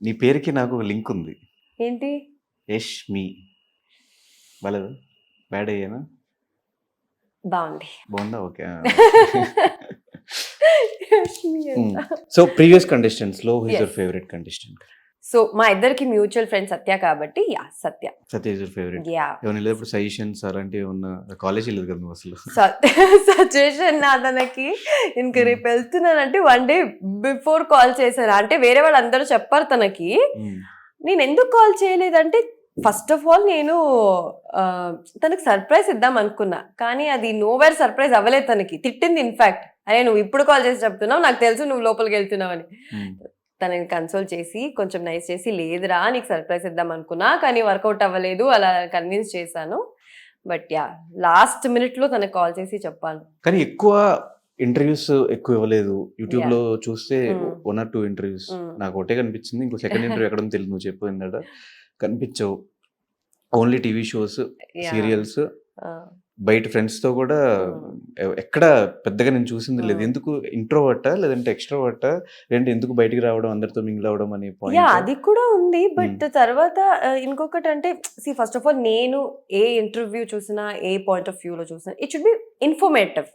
నీ పేరుకి నాకు ఒక లింక్ ఉంది. ఏంటి? యష్మి. బాలేదా? బ్యాడ్ అయ్యానా? బాగుంది. బాగుందా? ఓకే. యష్మి అంట. సో ప్రీవియస్ కంటెస్టెంట్స్లో who is your Yes. Favourite contestant? So మా ఇద్దరికి మ్యూచువల్ ఫ్రెండ్ సత్య కాబట్టి yeah Satya. Satya is your favourite. Yeah ఏమైనా లేదప్పుడు సజెషన్స్ అలాంటివి ఏమన్నా? కాలేజ్ వెళ్ళదు కదా నువ్వు అసలు. సజెషన్ నా తనకి ఇంక రేపు వెళ్తున్నానంటే 1 day బిఫోర్ కాల్ చేశారు. అంటే వేరే వాళ్ళు అందరూ చెప్పారు తనకి. నేను ఎందుకు కాల్ చేయలేదంటే ఫస్ట్ ఆఫ్ ఆల్ నేను తనకు సర్ప్రైజ్ ఇద్దాం అనుకున్నా, కానీ అది నోవేర్ సర్ప్రైజ్ అవ్వలేదు. తనకి తిట్టింది ఇన్ఫాక్ట్, అరే నువ్వు ఇప్పుడు కాల్ చేసి చెప్తున్నావు, నాకు తెలుసు నువ్వు లోపలికి వెళ్తున్నావు అని. తనని కన్సోల్ చేసి కొంచెం నైస్ చేసి, లేదురా నీకు సర్ప్రైజ్ ఇద్దాం అనుకున్నా కానీ వర్కౌట్ అవ్వలేదు, అలా కన్విన్స్ చేశాను. బట్ యా లాస్ట్ మినిట్ లో తనకు కాల్ చేసి చెప్పాను. కానీ ఎక్కువ ఇంటర్వ్యూస్ ఎక్కువ ఇవ్వలేదు. యూట్యూబ్ లో చూస్తే 1 or 2 ఇంటర్వ్యూస్. నాకు ఒకటే కనిపించింది. ఇంకో సెకండ్ ఇంటర్వ్యూ ఎక్కడ తెలియదు. నువ్వు చెప్పిందట కనిపించవు. ఓన్లీ టీవీ షోస్, సీరియల్స్, బయట ఫ్రెండ్స్ తో కూడా ఎక్కడ పెద్దగా నేను చూసింది లేదు. ఎందుకు ఇంట్రోవర్టా లేదంటే ఎక్స్ట్రోవర్టా, లేదంటే ఎందుకు బయటికి రావడం, అందరితో మింగిల్ అవడం అనే యా అది కూడా ఉంది. బట్ తర్వాత ఇంకొకటి అంటే ఫస్ట్ ఆఫ్ ఆల్ నేను ఏ ఇంటర్వ్యూ చూసినా, ఏ పాయింట్ ఆఫ్ వ్యూ లో చూసినా, ఇట్ షుడ్ బి ఇన్ఫర్మేటివ్.